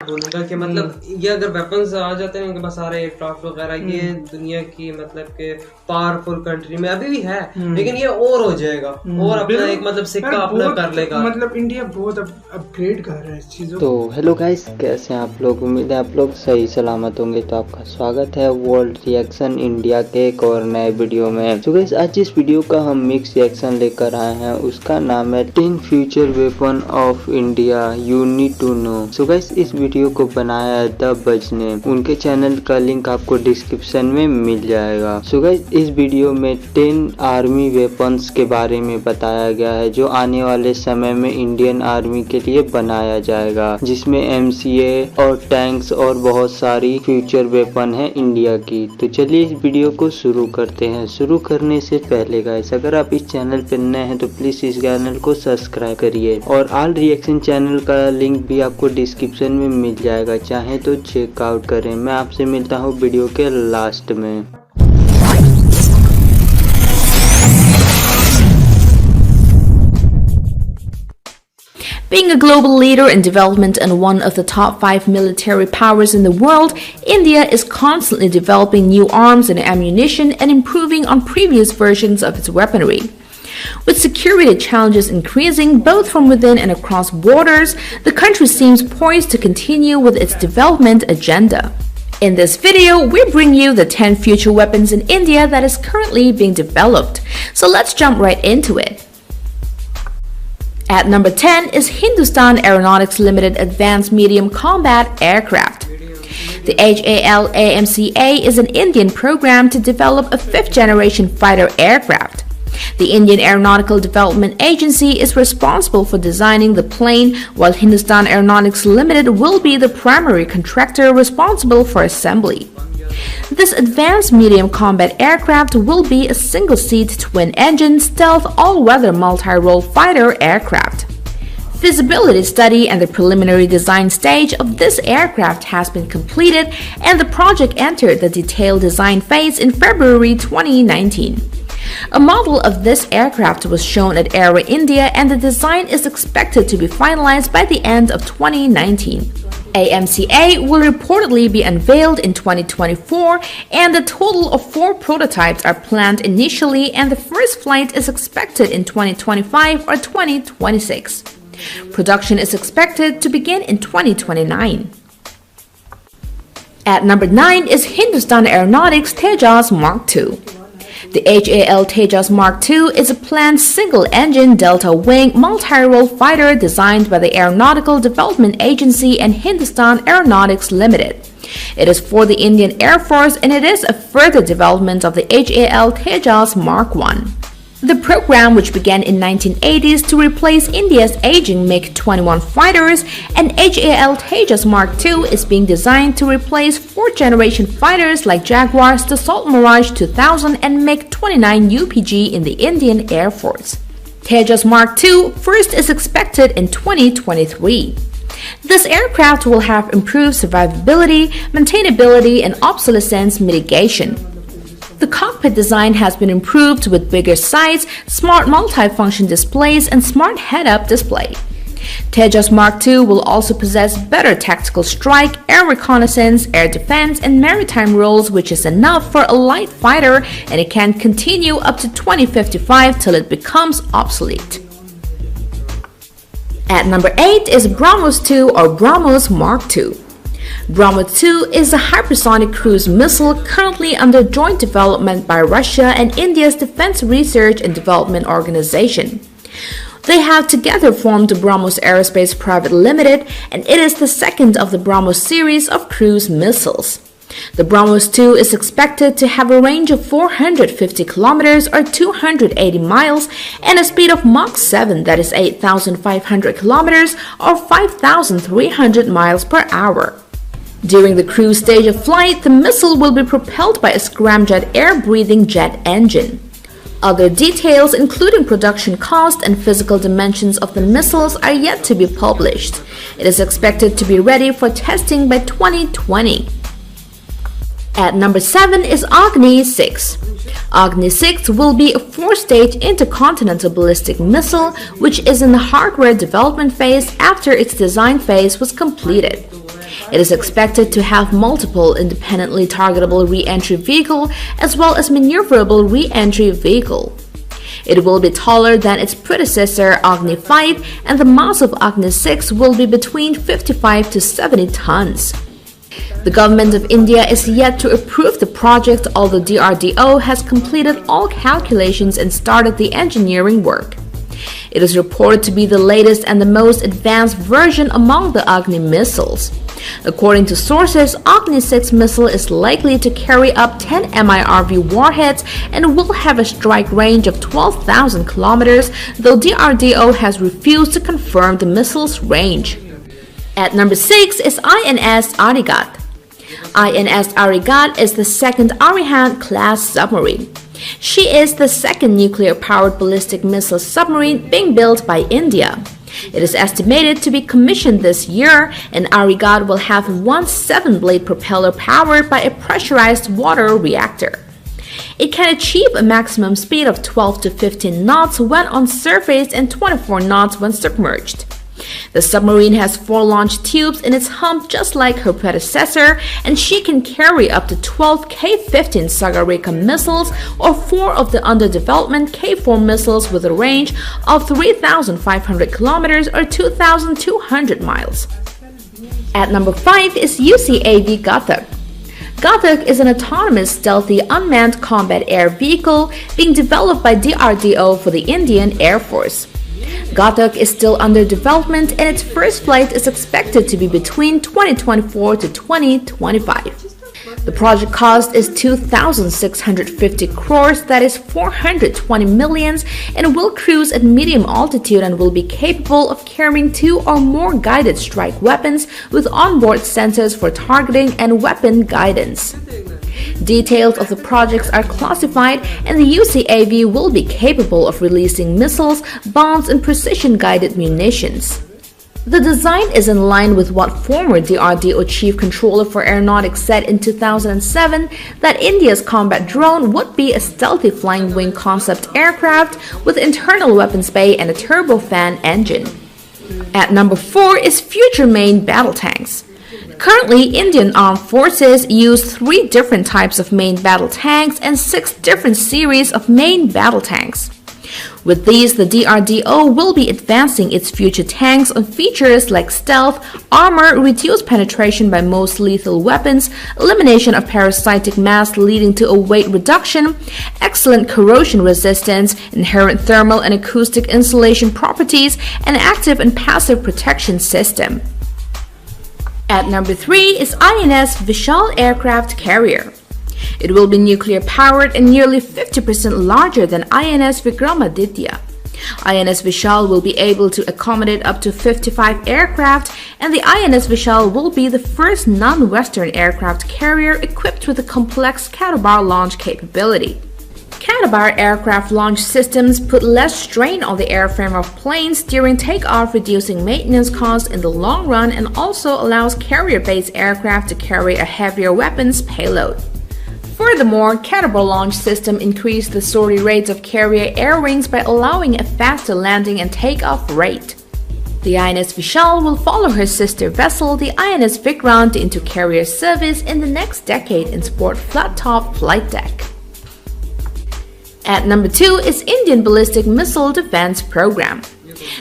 बोलूंगा कि मतलब ये अगर वेपन्स आ जाते हैं इनके पास सारे एयरक्राफ्ट वगैरह, ये दुनिया की मतलब के पावरफुल कंट्री में अभी भी है, लेकिन ये और हो जाएगा और अपना एक मतलब सिक्का अपना कर लेगा। मतलब इंडिया बहुत अपग्रेड कर रहा है इस चीजों। तो हेलो गाइस, कैसे हैं आप लोग? उम्मीद है आप लोग सही सलामत होंगे। तो आपका स्वागत है वर्ल्ड रिएक्शन इंडिया के एक और नए वीडियो में। तो गाइस, आज जिस वीडियो का हम मिक्स रिएक्शन लेकर आए हैं उसका नाम है 10 future weapon of India you need to know. So guys, इस वीडियो को बनाया है द बज ने, उनके चैनल का लिंक आपको डिस्क्रिप्शन में मिल जाएगा। सो गाइस, इस वीडियो में 10 आर्मी वेपन्स के बारे में बताया गया है जो आने वाले समय में इंडियन आर्मी के लिए बनाया जाएगा, जिसमें MCA और टैंक्स और बहुत सारी फ्यूचर वेपन है इंडिया की। तो चलिए इस वीडियो को शुरू करते हैं। शुरू करने से पहले गाइस, अगर आप इस चैनल पर नए हैं तो प्लीज इस चैनल को सब्सक्राइब करिए और ऑल रिएक्शन चैनल का लिंक भी आपको डिस्क्रिप्शन में मिल जाएगा, चाहे तो चेकआउट करें। मैं आपसे मिलता हूँ वीडियो के लास्ट में। Being a global leader in development and one of the top 5 military powers in the world, India is constantly developing new arms and ammunition and improving on previous versions of its weaponry. With security challenges increasing both from within and across borders, the country seems poised to continue with its development agenda. In this video, we bring you the 10 future weapons in India that is currently being developed. So let's jump right into it. At number 10 is Hindustan Aeronautics Limited Advanced Medium Combat Aircraft. The HAL-AMCA is an Indian program to develop a fifth-generation fighter aircraft. The Indian Aeronautical Development Agency is responsible for designing the plane, while Hindustan Aeronautics Limited will be the primary contractor responsible for assembly. This advanced medium combat aircraft will be a single-seat twin-engine stealth all-weather multi-role fighter aircraft. Feasibility study and the preliminary design stage of this aircraft has been completed, and the project entered the detailed design phase in February 2019. A model of this aircraft was shown at Aero India, and the design is expected to be finalized by the end of 2019. AMCA will reportedly be unveiled in 2024, and a total of 4 prototypes are planned initially, and the first flight is expected in 2025 or 2026. Production is expected to begin in 2029. At number 9 is Hindustan Aeronautics Tejas Mark II. The HAL Tejas Mark II is a planned single-engine delta-wing multi-role fighter designed by the Aeronautical Development Agency and Hindustan Aeronautics Limited. It is for the Indian Air Force, and it is a further development of the HAL Tejas Mark I. The program, which began in 1980s to replace India's aging MiG-21 fighters, and HAL Tejas Mark II is being designed to replace 4th-generation fighters like Jaguars, Dassault Mirage 2000, and MiG-29 UPG in the Indian Air Force. Tejas Mark II first is expected in 2023. This aircraft will have improved survivability, maintainability, and obsolescence mitigation. The cockpit design has been improved with bigger size, smart multifunction displays, and smart head-up display. Tejas Mark II will also possess better tactical strike, air reconnaissance, air defense, and maritime roles, which is enough for a light fighter, and it can continue up to 2055 till it becomes obsolete. At number 8 is BrahMos 2 or BrahMos Mark II. BrahMos 2 is a hypersonic cruise missile currently under joint development by Russia and India's Defense Research and Development Organization. They have together formed the BrahMos Aerospace Private Limited, and it is the second of the BrahMos series of cruise missiles. The BrahMos 2 is expected to have a range of 450 kilometers or 280 miles and a speed of Mach 7, that is 8,500 kilometers or 5,300 miles per hour. During the cruise stage of flight, the missile will be propelled by a scramjet air-breathing jet engine. Other details, including production cost and physical dimensions of the missiles, are yet to be published. It is expected to be ready for testing by 2020. At number 7 is Agni 6. Agni 6 will be a 4-stage intercontinental ballistic missile, which is in the hardware development phase after its design phase was completed. It is expected to have multiple independently targetable re-entry vehicle as well as maneuverable re-entry vehicle. It will be taller than its predecessor Agni 5, and the mass of Agni 6 will be between 55 to 70 tons. The government of India is yet to approve the project, although DRDO has completed all calculations and started the engineering work. It is reported to be the latest and the most advanced version among the Agni missiles. According to sources, Agni 6 missile is likely to carry up 10 MIRV warheads and will have a strike range of 12,000 kilometers, though DRDO has refused to confirm the missile's range. At number 6 is INS Arigat. INS Arigat is the second Arihant-class submarine. She is the second nuclear-powered ballistic missile submarine being built by India. It is estimated to be commissioned this year, and Arigat will have one 7-blade propeller powered by a pressurized water reactor. It can achieve a maximum speed of 12 to 15 knots when on surface and 24 knots when submerged. The submarine has 4 launch tubes in its hump just like her predecessor, and she can carry up to 12 K-15 Sagarika missiles or 4 of the under development K-4 missiles with a range of 3,500 kilometers or 2,200 miles. At number 5 is UCAV Ghatak. Ghatak is an autonomous, stealthy, unmanned combat air vehicle being developed by DRDO for the Indian Air Force. Ghatak is still under development, and its first flight is expected to be between 2024 to 2025. The project cost is 2,650 crores, that is 420 millions, and will cruise at medium altitude and will be capable of carrying 2 or more guided strike weapons with onboard sensors for targeting and weapon guidance. Details of the projects are classified, and the UCAV will be capable of releasing missiles, bombs, and precision-guided munitions. The design is in line with what former DRDO Chief Controller for Aeronautics said in 2007, that India's combat drone would be a stealthy flying wing concept aircraft with internal weapons bay and a turbofan engine. At number 4 is future main battle tanks. Currently, Indian Armed Forces use 3 different types of main battle tanks and 6 different series of main battle tanks. With these, the DRDO will be advancing its future tanks on features like stealth, armor, reduced penetration by most lethal weapons, elimination of parasitic mass leading to a weight reduction, excellent corrosion resistance, inherent thermal and acoustic insulation properties, and active and passive protection system. At number 3 is INS Vishal Aircraft Carrier. It will be nuclear-powered and nearly 50% larger than INS Vikramaditya. INS Vishal will be able to accommodate up to 55 aircraft, and the INS Vishal will be the first non-Western aircraft carrier equipped with a complex Casperr launch capability. Casperr aircraft launch systems put less strain on the airframe of planes during takeoff, reducing maintenance costs in the long run, and also allows carrier-based aircraft to carry a heavier weapons payload. Furthermore, Casperr launch system increased the sortie rates of carrier air wings by allowing a faster landing and takeoff rate. The INS Vishal will follow her sister vessel, the INS Vikrant, into carrier service in the next decade and sport flat-top flight deck. At number 2 is Indian Ballistic Missile Defense Program.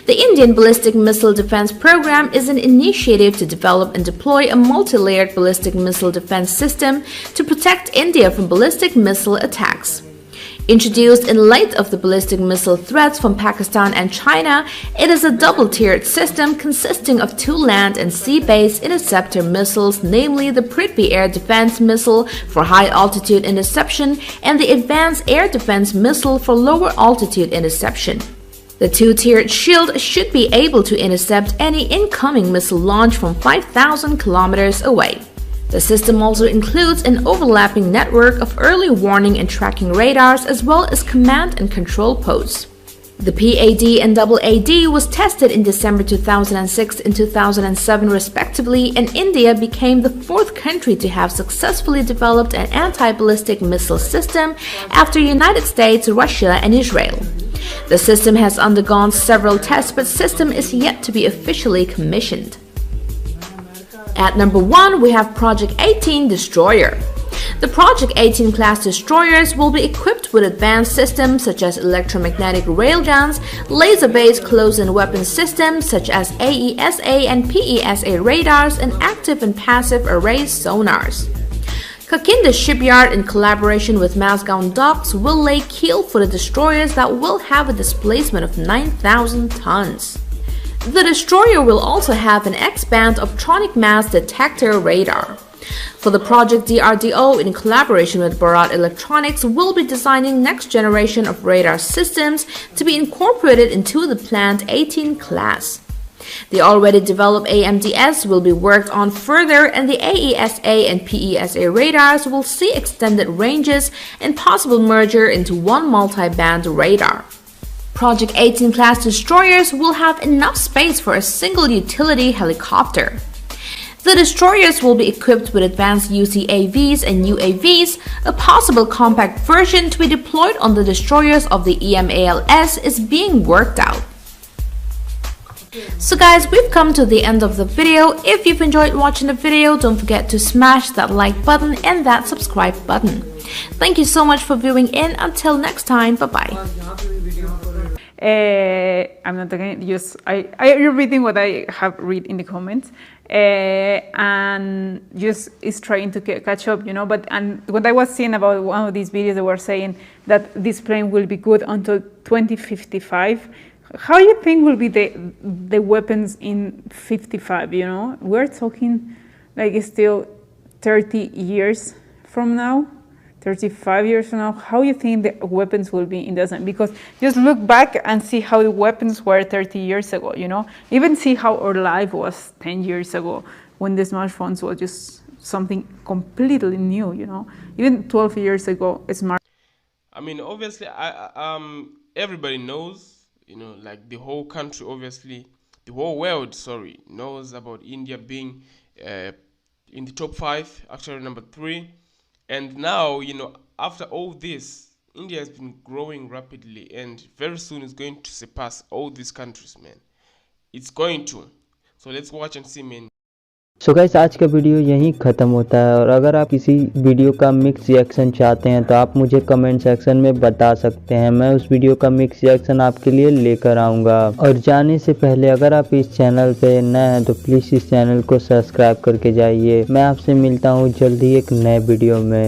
The Indian Ballistic Missile Defense Program is an initiative to develop and deploy a multi-layered ballistic missile defense system to protect India from ballistic missile attacks. Introduced in light of the ballistic missile threats from Pakistan and China, it is a double-tiered system consisting of 2 land and sea-based interceptor missiles, namely the Prithvi Air Defense Missile for high-altitude interception and the Advanced Air Defense Missile for lower-altitude interception. The 2-tiered shield should be able to intercept any incoming missile launch from 5,000 kilometers away. The system also includes an overlapping network of early warning and tracking radars as well as command and control posts. The PAD and AAD was tested in December 2006 and 2007 respectively, and India became the 4th country to have successfully developed an anti-ballistic missile system after United States, Russia, and Israel. The system has undergone several tests, but system is yet to be officially commissioned. At number 1, we have Project 18 Destroyer. The Project 18 class destroyers will be equipped with advanced systems such as electromagnetic railguns, laser-based close-in weapon systems such as AESA and PESA radars, and active and passive array sonars. Kakinda Shipyard, in collaboration with Mazgaon Docks, will lay keel for the destroyers that will have a displacement of 9,000 tons. The destroyer will also have an X-band optronic mass detector radar. For the project, DRDO, in collaboration with Bharat Electronics, will be designing next generation of radar systems to be incorporated into the planned 18 class. The already developed AMDS will be worked on further, and the AESA and PESA radars will see extended ranges and possible merger into one multi-band radar. Project 18 class destroyers will have enough space for a single utility helicopter. The destroyers will be equipped with advanced UCAVs and UAVs. A possible compact version to be deployed on the destroyers of the EMALS is being worked out. So guys, we've come to the end of the video. If you've enjoyed watching the video, don't forget to smash that like button and that subscribe button. Thank you so much for viewing in. Until next time, bye bye. I'm not again. I'm reading what I have read in the comments, and just is trying to catch up, you know. But and what I was seeing about one of these videos, they were saying that this plane will be good until 2055. How you think will be the weapons in 55? You know, we're talking like it's still 30 years from now. 35 years from now, how you think the weapons will be in the time? Because just look back and see how the weapons were 30 years ago, you know? Even see how our life was 10 years ago when the smartphones were just something completely new, you know? Even 12 years ago, I mean, obviously, everybody knows, you know, like the whole country, obviously, the whole world, sorry, knows about India being in the top 5, actually number 3. And now, you know, after all this, India has been growing rapidly, and very soon it's going to surpass all these countries, man. It's going to. So let's watch and see, man. So guys, आज का video यहीं ख़त्म होता है। और अगर आप किसी वीडियो का मिक्स रिएक्शन चाहते हैं तो आप मुझे कमेंट सेक्शन में बता सकते हैं। मैं उस वीडियो का मिक्स रिएक्शन आपके लिए लेकर आऊँगा। और जाने से पहले अगर आप इस चैनल पे नए हैं तो प्लीज़ इस चैनल को सब्सक्राइब करके जाइए। मैं आपसे मिलता हूँ जल्दी एक नए वीडियो में।